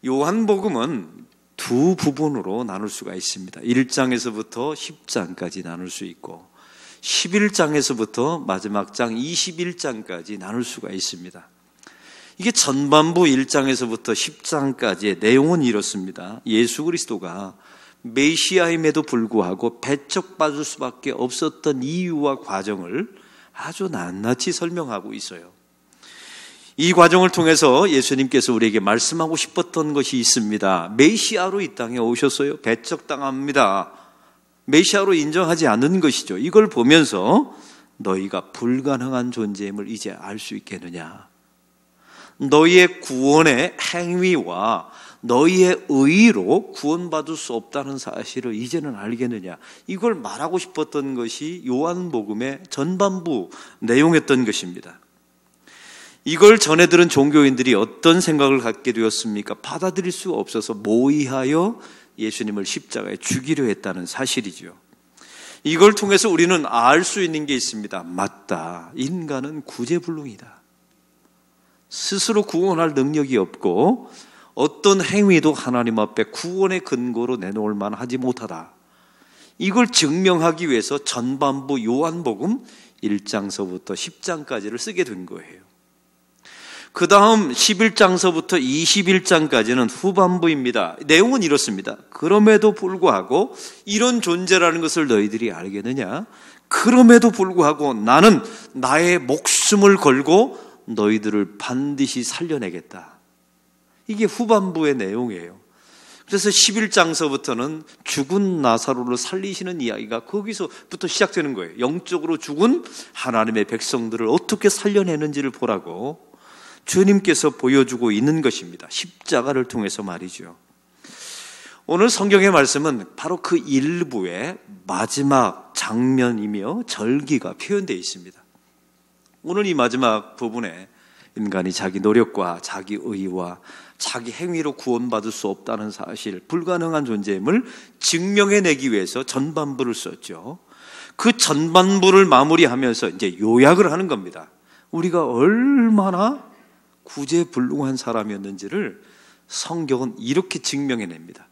요한복음은 두 부분으로 나눌 수가 있습니다. 1장에서부터 10장까지 나눌 수 있고 11장에서부터 마지막 장 21장까지 나눌 수가 있습니다. 이게 전반부 1장에서부터 10장까지의 내용은 이렇습니다. 예수 그리스도가 메시아임에도 불구하고 배척받을 수밖에 없었던 이유와 과정을 아주 낱낱이 설명하고 있어요. 이 과정을 통해서 예수님께서 우리에게 말씀하고 싶었던 것이 있습니다. 메시아로 이 땅에 오셨어요. 배척당합니다. 메시아로 인정하지 않는 것이죠. 이걸 보면서 너희가 불가능한 존재임을 이제 알 수 있겠느냐. 너희의 구원의 행위와 너희의 의로 구원받을 수 없다는 사실을 이제는 알겠느냐. 이걸 말하고 싶었던 것이 요한복음의 전반부 내용이었던 것입니다. 이걸 전해 들은 종교인들이 어떤 생각을 갖게 되었습니까? 받아들일 수 없어서 모의하여 예수님을 십자가에 죽이려 했다는 사실이죠. 이걸 통해서 우리는 알 수 있는 게 있습니다. 맞다. 인간은 구제불능이다. 스스로 구원할 능력이 없고 어떤 행위도 하나님 앞에 구원의 근거로 내놓을 만하지 못하다. 이걸 증명하기 위해서 전반부 요한복음 1장서부터 10장까지를 쓰게 된 거예요. 그 다음 11장서부터 21장까지는 후반부입니다. 내용은 이렇습니다. 그럼에도 불구하고 이런 존재라는 것을 너희들이 알겠느냐? 그럼에도 불구하고 나는 나의 목숨을 걸고 너희들을 반드시 살려내겠다. 이게 후반부의 내용이에요. 그래서 11장서부터는 죽은 나사로를 살리시는 이야기가 거기서부터 시작되는 거예요. 영적으로 죽은 하나님의 백성들을 어떻게 살려내는지를 보라고 주님께서 보여주고 있는 것입니다. 십자가를 통해서 말이죠. 오늘 성경의 말씀은 바로 그 일부의 마지막 장면이며 절기가 표현되어 있습니다. 오늘 이 마지막 부분에 인간이 자기 노력과 자기 의와 자기 행위로 구원받을 수 없다는 사실, 불가능한 존재임을 증명해내기 위해서 전반부를 썼죠. 그 전반부를 마무리하면서 이제 요약을 하는 겁니다. 우리가 얼마나 구제불능한 사람이었는지를 성경은 이렇게 증명해냅니다.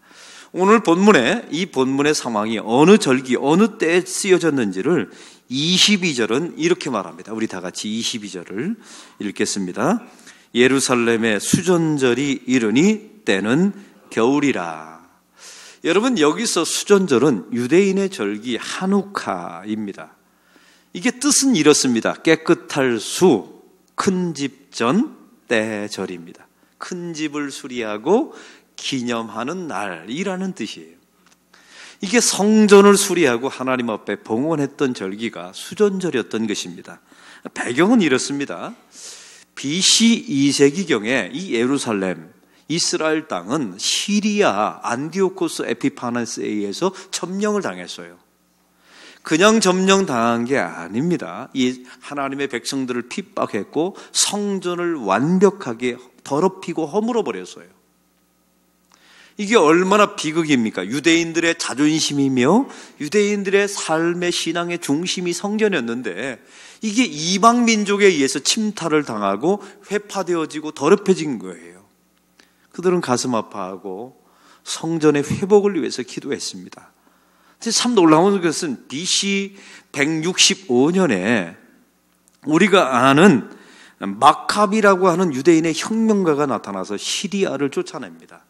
오늘 본문에 이 본문의 상황이 어느 절기, 어느 때에 쓰여졌는지를 22절은 이렇게 말합니다. 우리 다 같이 22절을 읽겠습니다. 예루살렘의 수전절이 이르니 때는 겨울이라. 여러분, 여기서 수전절은 유대인의 절기 하누카입니다. 이게 뜻은 이렇습니다. 깨끗할 수, 큰 집전 때절입니다. 큰 집을 수리하고 기념하는 날이라는 뜻이에요. 이게 성전을 수리하고 하나님 앞에 봉헌했던 절기가 수전절이었던 것입니다. 배경은 이렇습니다. BC 2세기경에 이 예루살렘, 이스라엘 땅은 시리아 안디오코스 에피파네스에 의해서 점령을 당했어요. 그냥 점령당한 게 아닙니다. 이 하나님의 백성들을 핍박했고 성전을 완벽하게 더럽히고 허물어 버렸어요. 이게 얼마나 비극입니까? 유대인들의 자존심이며 유대인들의 삶의 신앙의 중심이 성전이었는데 이게 이방 민족에 의해서 침탈을 당하고 회파되어지고 더럽혀진 거예요. 그들은 가슴 아파하고 성전의 회복을 위해서 기도했습니다. 참 놀라운 것은 BC 165년에 우리가 아는 마카비라고 하는 유대인의 혁명가가 나타나서 시리아를 쫓아냅니다.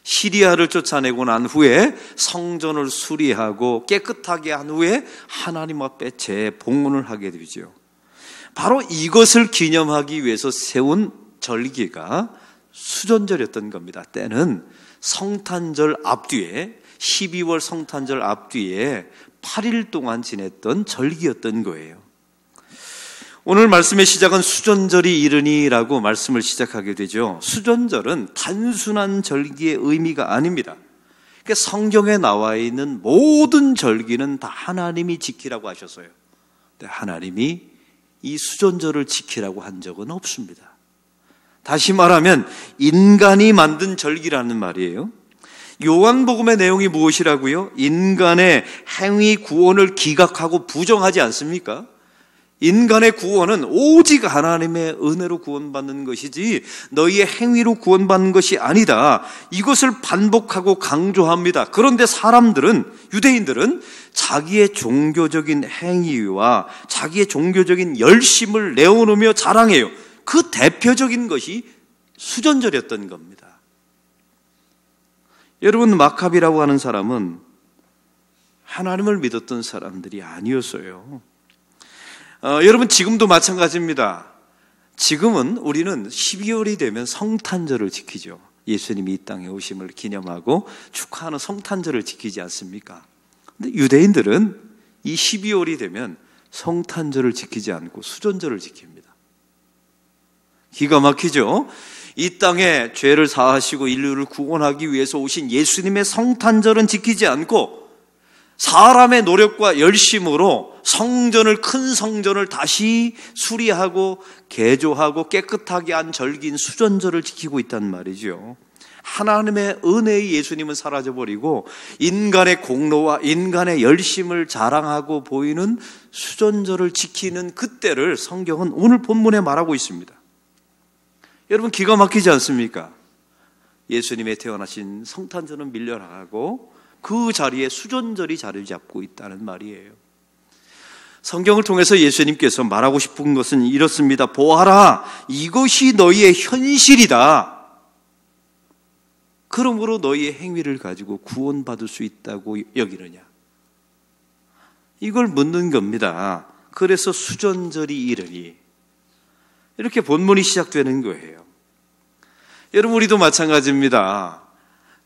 시리아를 쫓아내고 난 후에 성전을 수리하고 깨끗하게 한 후에 하나님 앞에 재봉헌을 하게 되죠. 바로 이것을 기념하기 위해서 세운 절기가 수전절이었던 겁니다. 때는 성탄절 앞뒤에 12월 성탄절 앞뒤에 8일 동안 지냈던 절기였던 거예요. 오늘 말씀의 시작은 수전절이 이르니라고 말씀을 시작하게 되죠. 수전절은 단순한 절기의 의미가 아닙니다. 그러니까 성경에 나와 있는 모든 절기는 다 하나님이 지키라고 하셨어요. 근데 하나님이 이 수전절을 지키라고 한 적은 없습니다. 다시 말하면 인간이 만든 절기라는 말이에요. 요한복음의 내용이 무엇이라고요? 인간의 행위 구원을 기각하고 부정하지 않습니까? 인간의 구원은 오직 하나님의 은혜로 구원받는 것이지 너희의 행위로 구원받는 것이 아니다. 이것을 반복하고 강조합니다. 그런데 사람들은, 유대인들은 자기의 종교적인 행위와 자기의 종교적인 열심을 내어놓으며 자랑해요. 그 대표적인 것이 수전절이었던 겁니다. 여러분, 마카비라고 하는 사람은 하나님을 믿었던 사람들이 아니었어요. 여러분, 지금도 마찬가지입니다. 지금은 우리는 12월이 되면 성탄절을 지키죠. 예수님이 이 땅에 오심을 기념하고 축하하는 성탄절을 지키지 않습니까? 근데 유대인들은 이 12월이 되면 성탄절을 지키지 않고 수전절을 지킵니다. 기가 막히죠? 이 땅에 죄를 사하시고 인류를 구원하기 위해서 오신 예수님의 성탄절은 지키지 않고 사람의 노력과 열심으로 성전을, 큰 성전을 다시 수리하고 개조하고 깨끗하게 한 절기인 수전절을 지키고 있단 말이죠. 하나님의 은혜의 예수님은 사라져버리고 인간의 공로와 인간의 열심을 자랑하고 보이는 수전절을 지키는 그때를 성경은 오늘 본문에 말하고 있습니다. 여러분, 기가 막히지 않습니까? 예수님의 태어나신 성탄절은 밀려나가고 그 자리에 수전절이 자리 잡고 있다는 말이에요. 성경을 통해서 예수님께서 말하고 싶은 것은 이렇습니다. 보아라, 이것이 너희의 현실이다. 그러므로 너희의 행위를 가지고 구원받을 수 있다고 여기느냐? 이걸 묻는 겁니다. 그래서 수전절이 이르니, 이렇게 본문이 시작되는 거예요. 여러분, 우리도 마찬가지입니다.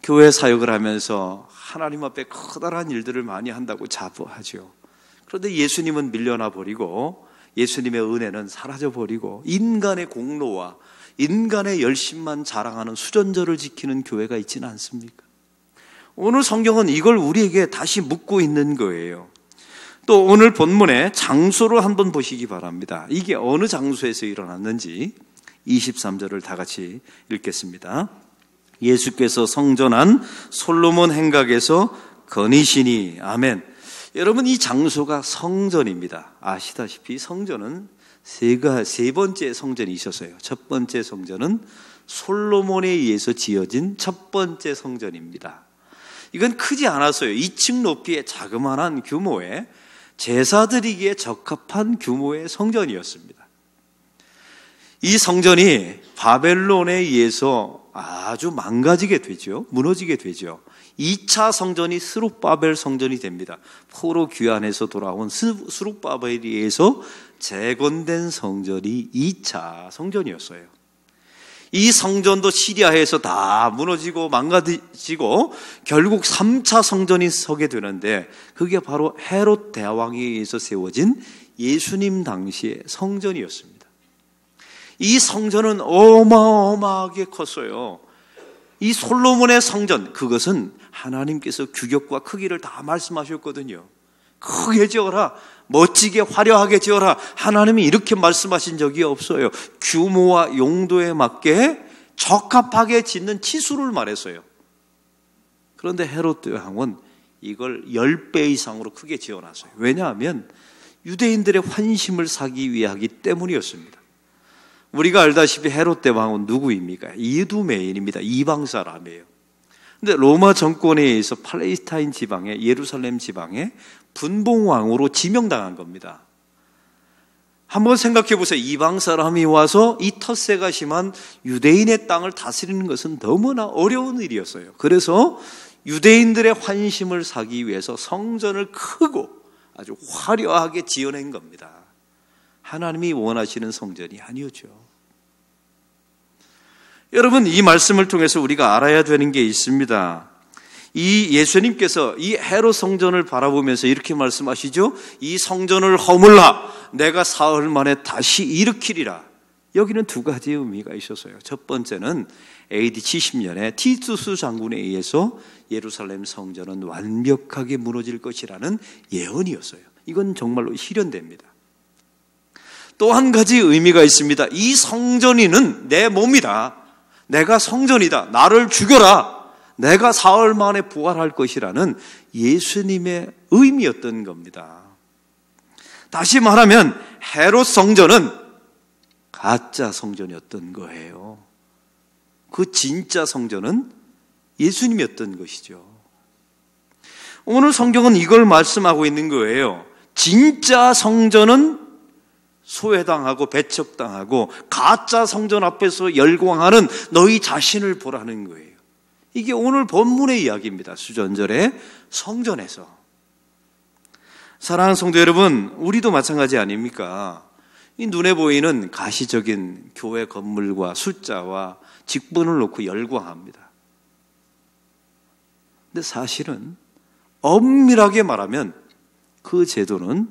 교회 사역을 하면서 하나님 앞에 커다란 일들을 많이 한다고 자부하죠. 그런데 예수님은 밀려나 버리고 예수님의 은혜는 사라져 버리고 인간의 공로와 인간의 열심만 자랑하는 수전절을 지키는 교회가 있지는 않습니까? 오늘 성경은 이걸 우리에게 다시 묻고 있는 거예요. 또 오늘 본문의 장소를 한번 보시기 바랍니다. 이게 어느 장소에서 일어났는지 23절을 다 같이 읽겠습니다. 예수께서 성전한 솔로몬 행각에서 거니시니. 아멘. 여러분, 이 장소가 성전입니다. 아시다시피 성전은 세 번째 성전이 있었어요. 첫 번째 성전은 솔로몬에 의해서 지어진 첫 번째 성전입니다. 이건 크지 않았어요. 2층 높이의 자그마한 규모의 제사 드리기에 적합한 규모의 성전이었습니다. 이 성전이 바벨론에 의해서 아주 망가지게 되죠. 무너지게 되죠. 2차 성전이 스룹바벨 성전이 됩니다. 포로 귀환해서 돌아온 스룹바벨에 의해서 재건된 성전이 2차 성전이었어요. 이 성전도 시리아에서 다 무너지고 망가지고 결국 3차 성전이 서게 되는데, 그게 바로 헤롯 대왕에 의해서 세워진 예수님 당시의 성전이었습니다. 이 성전은 어마어마하게 컸어요. 이 솔로몬의 성전, 그것은 하나님께서 규격과 크기를 다 말씀하셨거든요. 크게 지어라, 멋지게 화려하게 지어라. 하나님이 이렇게 말씀하신 적이 없어요. 규모와 용도에 맞게 적합하게 짓는 치수를 말했어요. 그런데 헤롯 왕은 이걸 10배 이상으로 크게 지어놨어요. 왜냐하면 유대인들의 환심을 사기 위하기 때문이었습니다. 우리가 알다시피 헤롯 대왕은 누구입니까? 이두메인입니다. 이방 사람이에요. 근데 로마 정권에 의해서 팔레스타인 지방에, 예루살렘 지방에 분봉왕으로 지명당한 겁니다. 한번 생각해 보세요. 이방 사람이 와서 이 텃세가 심한 유대인의 땅을 다스리는 것은 너무나 어려운 일이었어요. 그래서 유대인들의 환심을 사기 위해서 성전을 크고 아주 화려하게 지어낸 겁니다. 하나님이 원하시는 성전이 아니었죠. 여러분, 이 말씀을 통해서 우리가 알아야 되는 게 있습니다. 이 예수님께서 이 헤롯 성전을 바라보면서 이렇게 말씀하시죠. 이 성전을 허물라, 내가 사흘 만에 다시 일으키리라. 여기는 두 가지 의미가 있었어요. 첫 번째는 AD 70년에 티투스 장군에 의해서 예루살렘 성전은 완벽하게 무너질 것이라는 예언이었어요. 이건 정말로 실현됩니다. 또 한 가지 의미가 있습니다. 이 성전이는 내 몸이다. 내가 성전이다. 나를 죽여라. 내가 사흘 만에 부활할 것이라는 예수님의 의미였던 겁니다. 다시 말하면 헤롯 성전은 가짜 성전이었던 거예요. 그 진짜 성전은 예수님이었던 것이죠. 오늘 성경은 이걸 말씀하고 있는 거예요. 진짜 성전은 소외당하고 배척당하고 가짜 성전 앞에서 열광하는 너희 자신을 보라는 거예요. 이게 오늘 본문의 이야기입니다. 수전절의 성전에서. 사랑하는 성도 여러분, 우리도 마찬가지 아닙니까? 이 눈에 보이는 가시적인 교회 건물과 숫자와 직분을 놓고 열광합니다. 근데 사실은 엄밀하게 말하면 그 제도는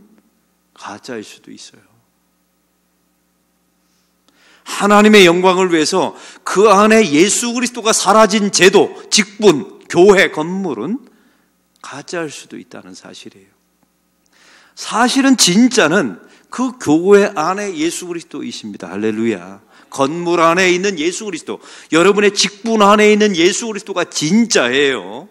가짜일 수도 있어요. 하나님의 영광을 위해서 그 안에 예수 그리스도가 사라진 제도, 직분, 교회, 건물은 가짜일 수도 있다는 사실이에요. 사실은 진짜는 그 교회 안에 예수 그리스도이십니다. 할렐루야. 건물 안에 있는 예수 그리스도, 여러분의 직분 안에 있는 예수 그리스도가 진짜예요.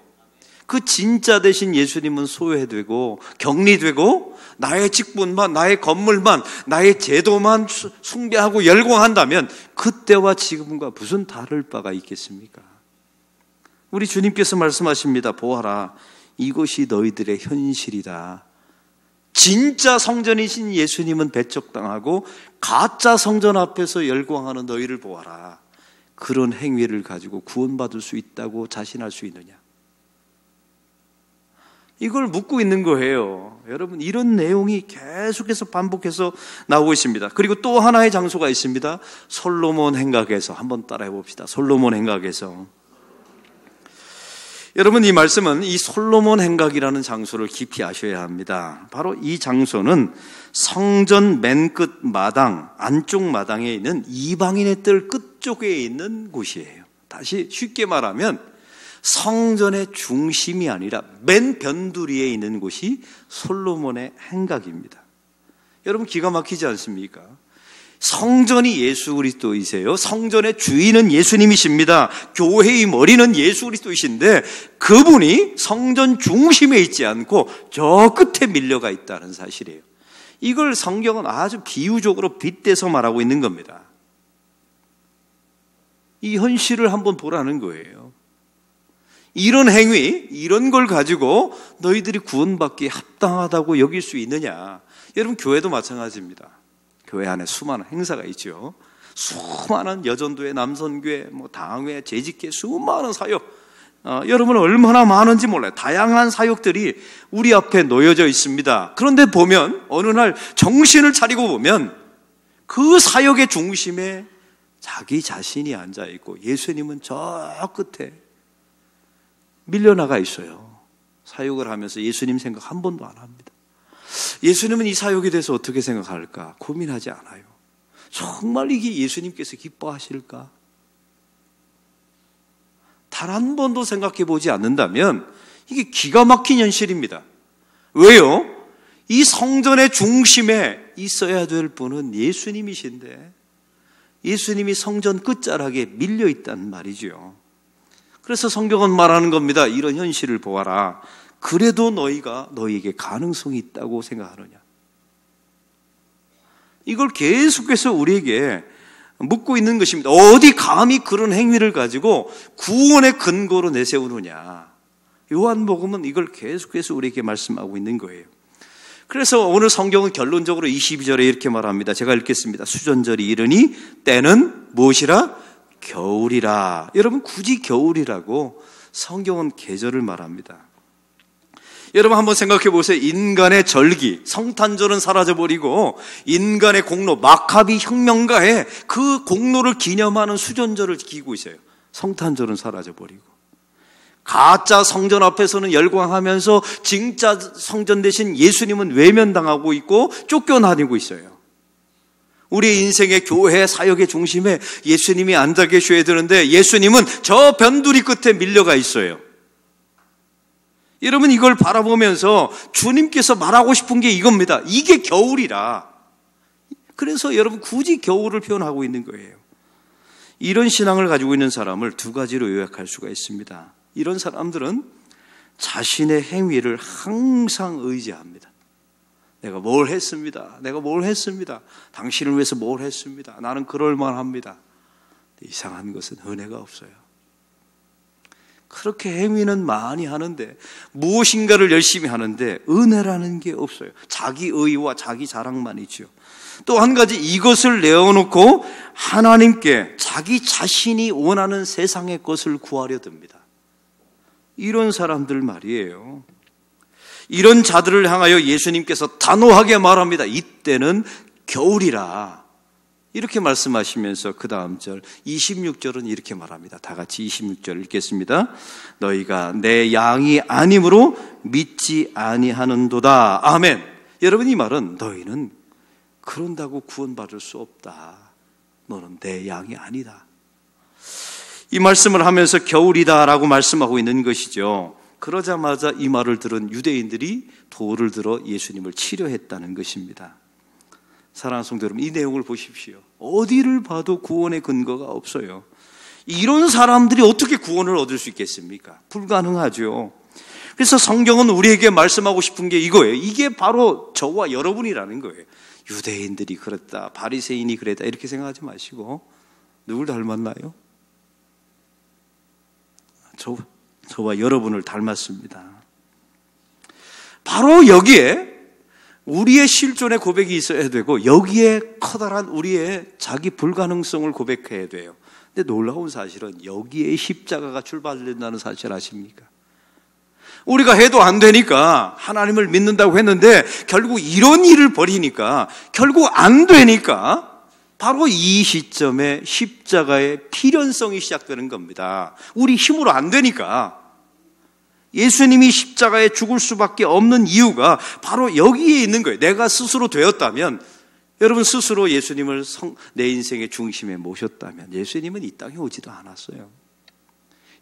그 진짜 되신 예수님은 소외되고 격리되고 나의 직분만, 나의 건물만, 나의 제도만 숭배하고 열광한다면 그때와 지금과 무슨 다를 바가 있겠습니까? 우리 주님께서 말씀하십니다. 보아라, 이것이 너희들의 현실이다. 진짜 성전이신 예수님은 배척당하고 가짜 성전 앞에서 열광하는 너희를 보아라. 그런 행위를 가지고 구원받을 수 있다고 자신할 수 있느냐? 이걸 묻고 있는 거예요. 여러분, 이런 내용이 계속해서 반복해서 나오고 있습니다. 그리고 또 하나의 장소가 있습니다. 솔로몬 행각에서 한번 따라해 봅시다. 솔로몬 행각에서. 여러분, 이 말씀은 이 솔로몬 행각이라는 장소를 깊이 아셔야 합니다. 바로 이 장소는 성전 맨 끝 마당, 안쪽 마당에 있는 이방인의 뜰 끝쪽에 있는 곳이에요. 다시 쉽게 말하면 성전의 중심이 아니라 맨 변두리에 있는 곳이 솔로몬의 행각입니다. 여러분, 기가 막히지 않습니까? 성전이 예수 그리스도이세요. 성전의 주인은 예수님이십니다. 교회의 머리는 예수 그리스도이신데 그분이 성전 중심에 있지 않고 저 끝에 밀려가 있다는 사실이에요. 이걸 성경은 아주 비유적으로 빗대서 말하고 있는 겁니다. 이 현실을 한번 보라는 거예요. 이런 행위, 이런 걸 가지고 너희들이 구원받기에 합당하다고 여길 수 있느냐? 여러분, 교회도 마찬가지입니다. 교회 안에 수많은 행사가 있죠. 수많은 여전도회, 남선교회, 당회, 재직회, 수많은 사역. 여러분은 얼마나 많은지 몰라요. 다양한 사역들이 우리 앞에 놓여져 있습니다. 그런데 보면 어느 날 정신을 차리고 보면 그 사역의 중심에 자기 자신이 앉아 있고 예수님은 저 끝에 밀려나가 있어요. 사역을 하면서 예수님 생각 한 번도 안 합니다. 예수님은 이 사역에 대해서 어떻게 생각할까 고민하지 않아요. 정말 이게 예수님께서 기뻐하실까? 단 한 번도 생각해 보지 않는다면 이게 기가 막힌 현실입니다. 왜요? 이 성전의 중심에 있어야 될 분은 예수님이신데 예수님이 성전 끝자락에 밀려 있단 말이죠. 그래서 성경은 말하는 겁니다. 이런 현실을 보아라. 그래도 너희에게 가능성이 있다고 생각하느냐? 이걸 계속해서 우리에게 묻고 있는 것입니다. 어디 감히 그런 행위를 가지고 구원의 근거로 내세우느냐? 요한복음은 이걸 계속해서 우리에게 말씀하고 있는 거예요. 그래서 오늘 성경은 결론적으로 22절에 이렇게 말합니다. 제가 읽겠습니다. 수전절이 이르니 때는 무엇이라? 겨울이라. 여러분, 굳이 겨울이라고 성경은 계절을 말합니다. 여러분, 한번 생각해 보세요. 인간의 절기, 성탄절은 사라져버리고 인간의 공로, 마카비 혁명가의 그 공로를 기념하는 수전절을 지키고 있어요. 성탄절은 사라져버리고 가짜 성전 앞에서는 열광하면서 진짜 성전 대신 예수님은 외면당하고 있고 쫓겨다니고 있어요. 우리 인생의 교회 사역의 중심에 예수님이 앉아 계셔야 되는데 예수님은 저 변두리 끝에 밀려가 있어요. 여러분, 이걸 바라보면서 주님께서 말하고 싶은 게 이겁니다. 이게 겨울이라. 그래서 여러분 굳이 겨울을 표현하고 있는 거예요. 이런 신앙을 가지고 있는 사람을 두 가지로 요약할 수가 있습니다. 이런 사람들은 자신의 행위를 항상 의지합니다. 내가 뭘 했습니다. 내가 뭘 했습니다. 당신을 위해서 뭘 했습니다. 나는 그럴 만합니다. 이상한 것은 은혜가 없어요. 그렇게 행위는 많이 하는데, 무엇인가를 열심히 하는데 은혜라는 게 없어요. 자기 의와 자기 자랑만이죠. 또 한 가지, 이것을 내어놓고 하나님께 자기 자신이 원하는 세상의 것을 구하려 듭니다. 이런 사람들 말이에요. 이런 자들을 향하여 예수님께서 단호하게 말합니다. 이때는 겨울이라. 이렇게 말씀하시면서 그 다음 절 26절은 이렇게 말합니다. 다 같이 26절 읽겠습니다. 너희가 내 양이 아님으로 믿지 아니하는도다. 아멘. 여러분, 이 말은 너희는 그런다고 구원받을 수 없다. 너는 내 양이 아니다. 이 말씀을 하면서 겨울이다라고 말씀하고 있는 것이죠. 그러자마자 이 말을 들은 유대인들이 돌을 들어 예수님을 치려했다는 것입니다. 사랑하는 성도 여러분, 이 내용을 보십시오. 어디를 봐도 구원의 근거가 없어요. 이런 사람들이 어떻게 구원을 얻을 수 있겠습니까? 불가능하죠. 그래서 성경은 우리에게 말씀하고 싶은 게 이거예요. 이게 바로 저와 여러분이라는 거예요. 유대인들이 그랬다, 바리새인이 그랬다, 이렇게 생각하지 마시고 누굴 닮았나요? 저와 여러분을 닮았습니다. 바로 여기에 우리의 실존의 고백이 있어야 되고, 여기에 커다란 우리의 자기 불가능성을 고백해야 돼요. 근데 놀라운 사실은 여기에 십자가가 출발된다는 사실 아십니까? 우리가 해도 안 되니까 하나님을 믿는다고 했는데 결국 이런 일을 벌이니까, 결국 안 되니까 바로 이 시점에 십자가의 필연성이 시작되는 겁니다. 우리 힘으로 안 되니까. 예수님이 십자가에 죽을 수밖에 없는 이유가 바로 여기에 있는 거예요. 내가 스스로 되었다면, 여러분 스스로 예수님을 내 인생의 중심에 모셨다면 예수님은 이 땅에 오지도 않았어요.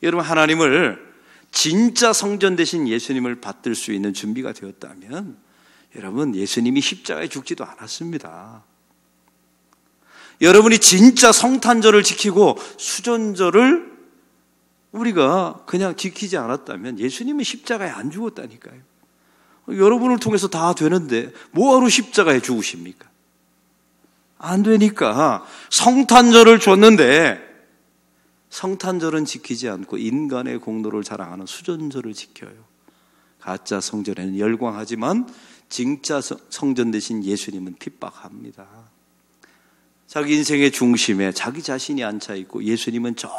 여러분, 하나님을 진짜 성전 되신 예수님을 받들 수 있는 준비가 되었다면 여러분, 예수님이 십자가에 죽지도 않았습니다. 여러분이 진짜 성탄절을 지키고 수전절을 우리가 그냥 지키지 않았다면 예수님은 십자가에 안 죽었다니까요. 여러분을 통해서 다 되는데 뭐하러 십자가에 죽으십니까? 안 되니까. 성탄절을 줬는데 성탄절은 지키지 않고 인간의 공로를 자랑하는 수전절을 지켜요. 가짜 성전에는 열광하지만 진짜 성전 되신 예수님은 핍박합니다. 자기 인생의 중심에 자기 자신이 앉아있고 예수님은 저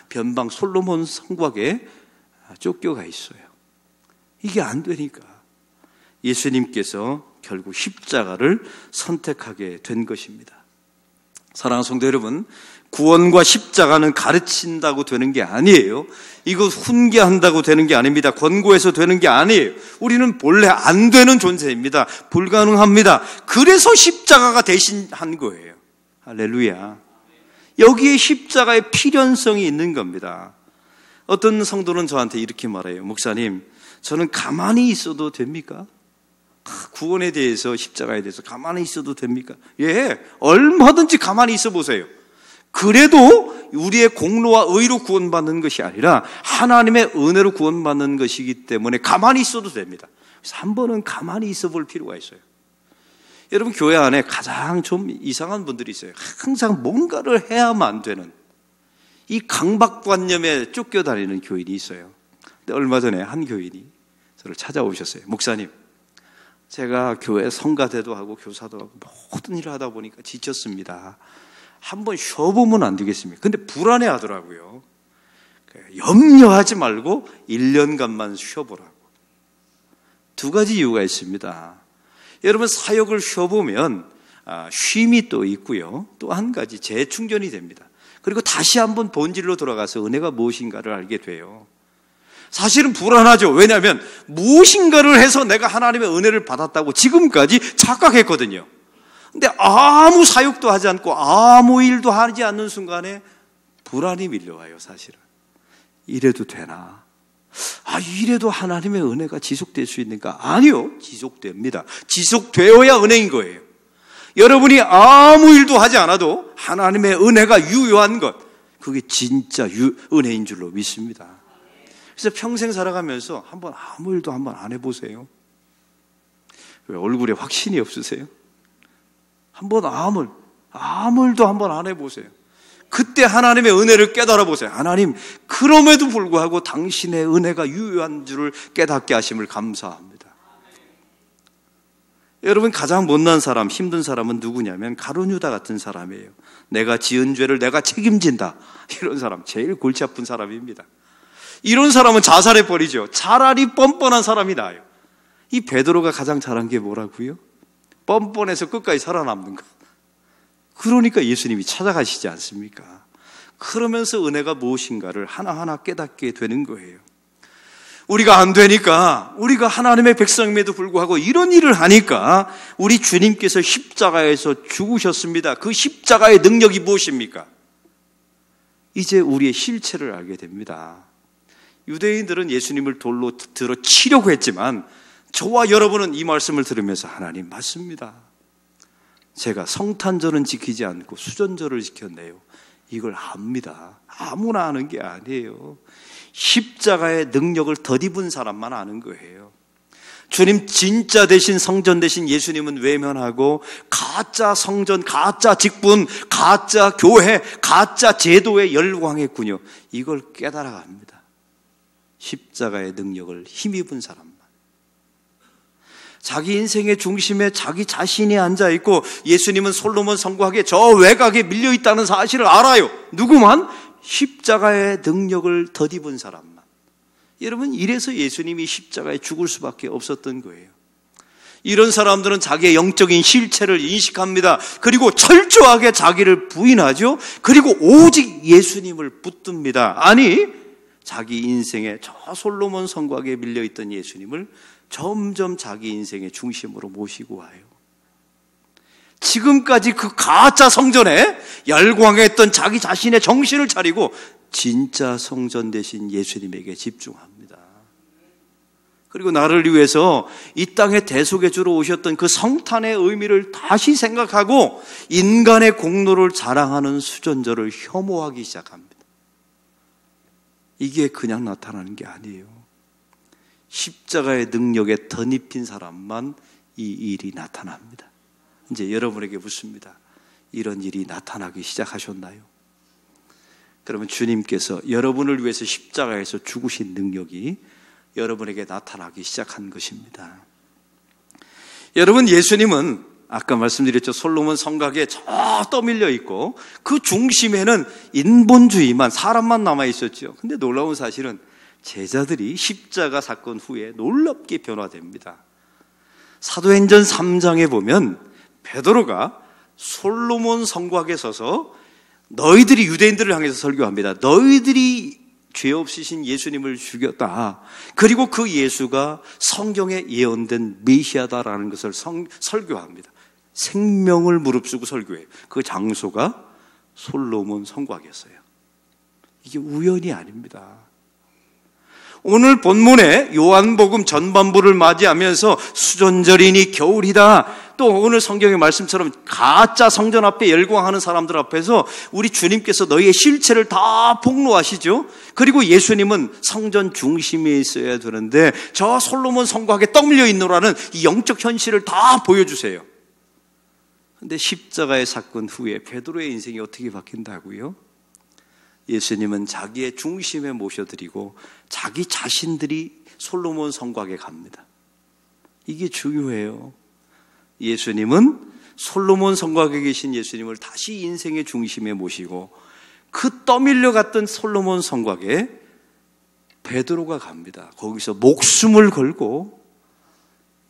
변방 솔로몬 성곽에 쫓겨가 있어요. 이게 안 되니까 예수님께서 결국 십자가를 선택하게 된 것입니다. 사랑하는 성도 여러분, 구원과 십자가는 가르친다고 되는 게 아니에요. 이거 훈계한다고 되는 게 아닙니다. 권고해서 되는 게 아니에요. 우리는 본래 안 되는 존재입니다. 불가능합니다. 그래서 십자가가 대신한 거예요. 할렐루야. 여기에 십자가의 필연성이 있는 겁니다. 어떤 성도는 저한테 이렇게 말해요. 목사님, 저는 가만히 있어도 됩니까? 구원에 대해서, 십자가에 대해서 가만히 있어도 됩니까? 예, 얼마든지 가만히 있어 보세요. 그래도 우리의 공로와 의로 구원받는 것이 아니라 하나님의 은혜로 구원받는 것이기 때문에 가만히 있어도 됩니다. 그래서 한 번은 가만히 있어 볼 필요가 있어요. 여러분, 교회 안에 가장 좀 이상한 분들이 있어요. 항상 뭔가를 해야만 안 되는, 이 강박관념에 쫓겨다니는 교인이 있어요. 근데 얼마 전에 한 교인이 저를 찾아오셨어요. 목사님, 제가 교회 성가대도 하고 교사도 하고 모든 일을 하다 보니까 지쳤습니다. 한번 쉬어보면 안 되겠습니까? 근데 불안해 하더라고요. 염려하지 말고 1년간만 쉬어보라고. 두 가지 이유가 있습니다. 여러분, 사역을 쉬어보면 쉼이 또 있고요. 또 한 가지 재충전이 됩니다. 그리고 다시 한번 본질로 돌아가서 은혜가 무엇인가를 알게 돼요. 사실은 불안하죠. 왜냐하면 무엇인가를 해서 내가 하나님의 은혜를 받았다고 지금까지 착각했거든요. 근데 아무 사역도 하지 않고 아무 일도 하지 않는 순간에 불안이 밀려와요. 사실은 이래도 되나? 이래도 하나님의 은혜가 지속될 수 있는가? 아니요, 지속됩니다. 지속되어야 은혜인 거예요. 여러분이 아무 일도 하지 않아도 하나님의 은혜가 유효한 것, 그게 진짜 은혜인 줄로 믿습니다. 그래서 평생 살아가면서 한번 아무 일도 한번 안 해보세요. 왜 얼굴에 확신이 없으세요? 한번 아무 일도 한번 안 해보세요. 그때 하나님의 은혜를 깨달아 보세요. 하나님, 그럼에도 불구하고 당신의 은혜가 유효한 줄을 깨닫게 하심을 감사합니다. 여러분, 가장 못난 사람, 힘든 사람은 누구냐면 가룟유다 같은 사람이에요. 내가 지은 죄를 내가 책임진다, 이런 사람, 제일 골치 아픈 사람입니다. 이런 사람은 자살해버리죠. 차라리 뻔뻔한 사람이 나아요. 이 베드로가 가장 잘한 게 뭐라고요? 뻔뻔해서 끝까지 살아남는 것. 그러니까 예수님이 찾아가시지 않습니까? 그러면서 은혜가 무엇인가를 하나하나 깨닫게 되는 거예요. 우리가 안 되니까, 우리가 하나님의 백성임에도 불구하고 이런 일을 하니까 우리 주님께서 십자가에서 죽으셨습니다. 그 십자가의 능력이 무엇입니까? 이제 우리의 실체를 알게 됩니다. 유대인들은 예수님을 돌로 들어 치려고 했지만 저와 여러분은 이 말씀을 들으면서 하나님 맞습니다. 제가 성탄절은 지키지 않고 수전절을 지켰네요. 이걸 압니다. 아무나 아는 게 아니에요. 십자가의 능력을 덧입은 사람만 아는 거예요. 주님 진짜 대신 성전 대신 예수님은 외면하고 가짜 성전, 가짜 직분, 가짜 교회, 가짜 제도에 열광했군요. 이걸 깨달아갑니다. 십자가의 능력을 힘입은 사람만. 자기 인생의 중심에 자기 자신이 앉아있고 예수님은 솔로몬 성곽에 저 외곽에 밀려있다는 사실을 알아요. 누구만? 십자가의 능력을 덧입은 사람만. 여러분, 이래서 예수님이 십자가에 죽을 수밖에 없었던 거예요. 이런 사람들은 자기의 영적인 실체를 인식합니다. 그리고 철저하게 자기를 부인하죠. 그리고 오직 예수님을 붙듭니다. 아니, 자기 인생에 저 솔로몬 성곽에 밀려있던 예수님을 점점 자기 인생의 중심으로 모시고 와요. 지금까지 그 가짜 성전에 열광했던 자기 자신의 정신을 차리고 진짜 성전 대신 예수님에게 집중합니다. 그리고 나를 위해서 이 땅에 대속의 주로 오셨던 그 성탄의 의미를 다시 생각하고 인간의 공로를 자랑하는 수전절을 혐오하기 시작합니다. 이게 그냥 나타나는 게 아니에요. 십자가의 능력에 덧입힌 사람만 이 일이 나타납니다. 이제 여러분에게 묻습니다. 이런 일이 나타나기 시작하셨나요? 그러면 주님께서 여러분을 위해서 십자가에서 죽으신 능력이 여러분에게 나타나기 시작한 것입니다. 여러분, 예수님은 아까 말씀드렸죠. 솔로몬 성곽에 저 떠밀려 있고 그 중심에는 인본주의만, 사람만 남아 있었죠. 근데 놀라운 사실은 제자들이 십자가 사건 후에 놀랍게 변화됩니다. 사도행전 3장에 보면 베드로가 솔로몬 성곽에 서서 너희들이 유대인들을 향해서 설교합니다. 너희들이 죄 없으신 예수님을 죽였다. 그리고 그 예수가 성경에 예언된 메시아다라는 것을 설교합니다. 생명을 무릅쓰고 설교해요. 그 장소가 솔로몬 성곽이었어요. 이게 우연이 아닙니다. 오늘 본문에 요한복음 전반부를 맞이하면서 수전절이니 겨울이다. 또 오늘 성경의 말씀처럼 가짜 성전 앞에 열광하는 사람들 앞에서 우리 주님께서 너희의 실체를 다 폭로하시죠. 그리고 예수님은 성전 중심에 있어야 되는데 저 솔로몬 성곽에 떠밀려 있노라는 이 영적 현실을 다 보여주세요. 그런데 십자가의 사건 후에 베드로의 인생이 어떻게 바뀐다고요? 예수님은 자기의 중심에 모셔드리고 자기 자신들이 솔로몬 성곽에 갑니다. 이게 중요해요. 예수님은 솔로몬 성곽에 계신 예수님을 다시 인생의 중심에 모시고 그 떠밀려 갔던 솔로몬 성곽에 베드로가 갑니다. 거기서 목숨을 걸고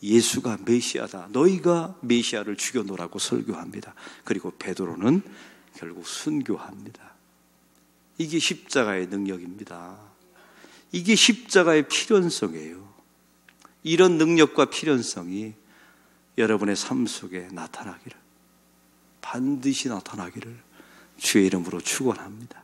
예수가 메시아다. 너희가 메시아를 죽여놓으라고 설교합니다. 그리고 베드로는 결국 순교합니다. 이게 십자가의 능력입니다. 이게 십자가의 필연성이에요. 이런 능력과 필연성이 여러분의 삶 속에 나타나기를, 반드시 나타나기를 주의 이름으로 축원합니다.